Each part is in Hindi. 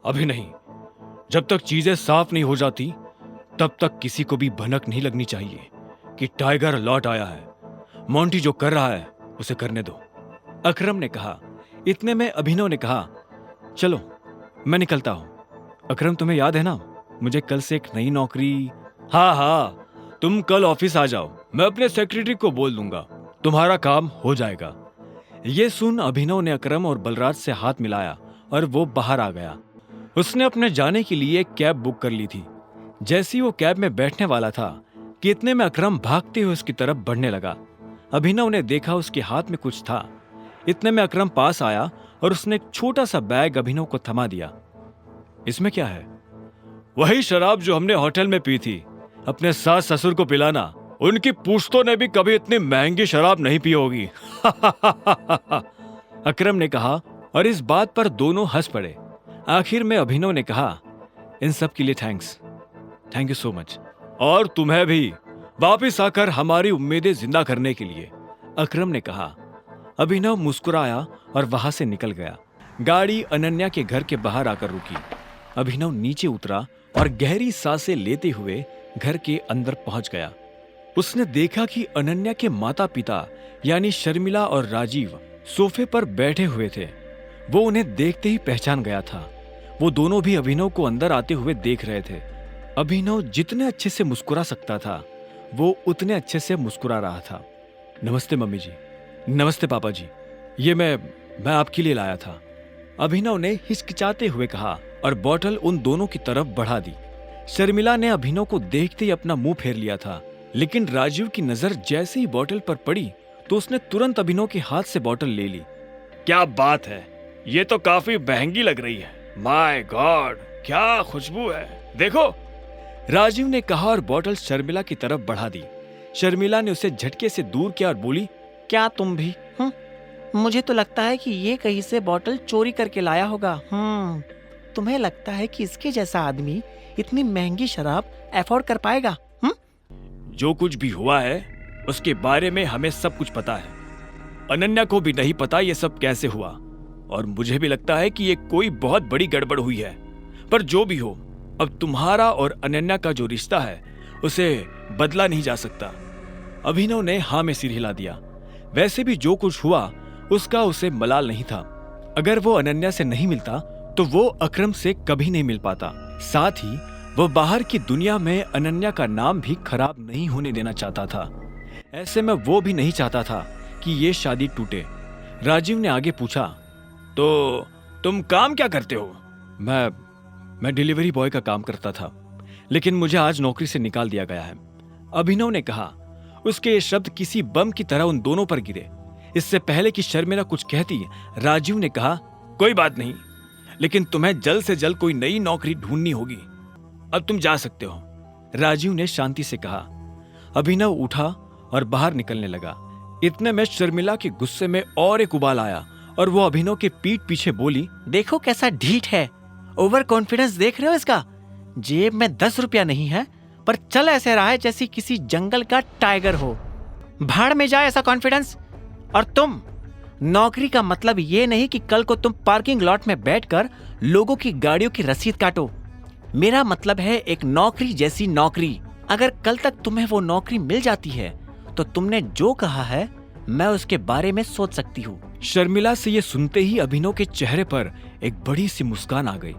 अभी नहीं। जब तक चीजें साफ नहीं हो जाती तब तक किसी को भी भनक नहीं लगनी चाहिए कि टाइगर लौट आया है। मोंटी जो कर रहा है उसे करने दो, अकरम ने कहा। इतने में अभिनव ने कहा, चलो मैं निकलता हूं। अकरम, तुम्हें याद है ना, मुझे कल से एक नई नौकरी। हाँ हाँ, तुम कल ऑफिस आ जाओ, मैं अपने सेक्रेटरी को बोल दूंगा, तुम्हारा काम हो जाएगा। ये सुन अभिनव ने अकरम और बलराज से हाथ मिलाया और वो बाहर आ गया। उसने अपने जाने के लिए एक कैब बुक कर ली थी। जैसे ही वो कैब में बैठने वाला था कि इतने में अकरम भागते हुए उसकी तरफ बढ़ने लगा। अभिनव ने देखा उसके हाथ में कुछ था। इतने में अकरम पास आया और उसने एक छोटा सा बैग अभिनव को थमा दिया। इसमें क्या है? वही शराब जो हमने होटल में पी थी। अपने सास ससुर को पिलाना। उनकी पूछतों ने भी कभी इतनी महंगी शराब नहीं पी होगी। अकरम ने कहा और इस बात पर दोनों हंस पड़े। आखिर में अभिनव ने कहा, इन सब के लिए thanks, thank you so much. और तुम्हें भी वापिस आकर हमारी उम्मीदें जिंदा करने के लिए, अकरम ने कहा। अभिनव मुस्कुराया और वहां से निकल गया। गाड़ी अनन्या के घर के बाहर आकर रुकी। अभिनव नीचे उतरा और गहरी सांसें लेते हुए घर के अंदर पहुंच गया। उसने देखा कि अनन्या के माता पिता यानी शर्मिला और राजीव सोफे पर बैठे हुए थे। वो उन्हें देखते ही पहचान गया था। वो दोनों भी अभिनव को अंदर आते हुए देख रहे थे। अभिनव जितने अच्छे से मुस्कुरा सकता था वो उतने अच्छे से मुस्कुरा रहा था। नमस्ते मम्मी जी। नमस्ते पापा जी। ये मैं आपके लिए लाया था, अभिनव ने हिचकिचाते हुए कहा और बोतल उन दोनों की तरफ बढ़ा दी। शर्मिला ने अभिनव को देखते ही अपना मुंह फेर लिया था, लेकिन राजीव की नजर जैसे ही बोतल पर पड़ी तो उसने तुरंत अभिनव के हाथ से बोतल ले ली। क्या बात है, ये तो काफी महंगी लग रही है। माय गॉड, क्या खुशबू है, देखो, राजीव ने कहा और बोतल शर्मिला की तरफ बढ़ा दी। शर्मिला ने उसे झटके से दूर किया और बोली, क्या तुम भी? मुझे तो लगता है कि ये कहीं से बोतल चोरी करके लाया होगा। तुम्हें लगता है कि इसके जैसा आदमी इतनी महंगी शराब अफोर्ड कर पाएगा? जो कुछ भी हुआ है उसके बारे में हमें सब कुछ पता है। अनन्या को भी नहीं पता ये सब कैसे हुआ, और मुझे भी लगता है कि ये कोई बहुत बड़ी गड़बड़ हुई है। पर जो भी हो, अब तुम्हारा और अनन्या का जो रिश्ता है उसे बदला नहीं जा सकता। अभिनव ने हाँ में सिर हिला दिया। वैसे भी जो कुछ हुआ उसका उसे मलाल नहीं था। अगर वो अनन्या से नहीं मिलता तो वो अकरम से कभी नहीं मिल पाता। साथ ही वो बाहर की दुनिया में अनन्या का नाम भी खराब नहीं होने देना चाहता था। ऐसे में वो भी नहीं चाहता था कि ये शादी टूटे। राजीव ने आगे पूछा, तो तुम काम क्या करते हो? मैं डिलीवरी बॉय का काम करता था, लेकिन मुझे आज नौकरी से निकाल दिया गया है, अभिनव ने कहा। उसके ये शब्द किसी बम की तरह उन दोनों पर गिरे। इससे पहले कि शर्मिला कुछ कहती, राजीव ने कहा, कोई बात नहीं, लेकिन तुम्हें जल्द से जल्द कोई नई नौकरी ढूंढनी होगी। अब तुम जा सकते हो, राजीव ने शांति से कहा। अभिनव उठा और बाहर निकलने लगा। इतने में शर्मिला के गुस्से में और एक उबाल आया और वो अभिनव के पीठ पीछे बोली, देखो कैसा ढीठ है, ओवर कॉन्फिडेंस देख रहे हो इसका? जेब में 10 रुपया नहीं है पर चल ऐसे रहा है जैसे किसी जंगल का टाइगर हो। भाड़ में जाए ऐसा कॉन्फिडेंस। और तुम, नौकरी का मतलब ये नहीं कि कल को तुम पार्किंग लॉट में बैठकर लोगों की गाड़ियों की रसीद काटो। मेरा मतलब है एक नौकरी जैसी नौकरी। अगर कल तक तुम्हें वो नौकरी मिल जाती है तो तुमने जो कहा है मैं उसके बारे में सोच सकती हूँ। शर्मिला से ये सुनते ही अभिनव के चेहरे पर एक बड़ी सी मुस्कान आ गई।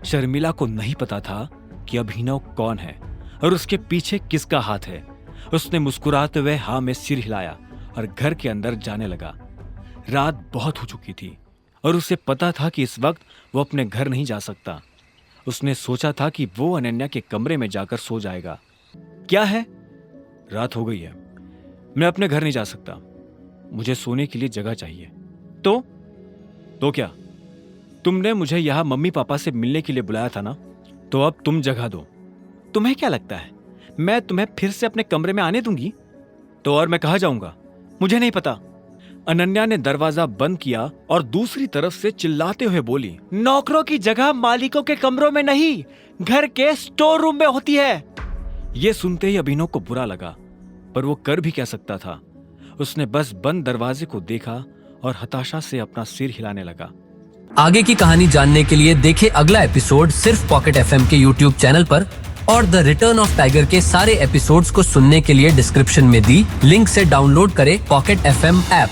शर्मिला को नहीं पता था कि अभिनव कौन है और उसके पीछे किसका हाथ है। उसने मुस्कुराते हुए हाँ में सिर हिलाया और घर के अंदर जाने लगा। रात बहुत हो चुकी थी और उसे पता था कि इस वक्त वो अपने घर नहीं जा सकता। उसने सोचा था कि वो अनन्या के कमरे में जाकर सो जाएगा। क्या है, रात हो गई है, मैं अपने घर नहीं जा सकता, मुझे सोने के लिए जगह चाहिए। तो क्या, तुमने मुझे यहां मम्मी पापा से मिलने के लिए बुलाया था ना, तो अब तुम जगह दो। तुम्हें क्या लगता है मैं तुम्हें फिर से अपने कमरे में आने दूंगी? तो और मैं कहां जाऊंगा, मुझे नहीं पता। अनन्या ने दरवाजा बंद किया और दूसरी तरफ से चिल्लाते हुए बोली, नौकरों की जगह मालिकों के कमरों में नहीं, घर के स्टोर रूम में होती है। यह सुनते ही अभिनव को बुरा लगा, पर वो कर भी क्या सकता था। उसने बस बंद दरवाजे को देखा और हताशा से अपना सिर हिलाने लगा। आगे की कहानी जानने के लिए देखें अगला एपिसोड सिर्फ पॉकेट एफएम के यूट्यूब चैनल पर, और द रिटर्न ऑफ टाइगर के सारे एपिसोड्स को सुनने के लिए डिस्क्रिप्शन में दी लिंक से डाउनलोड करें पॉकेट एफएम ऐप।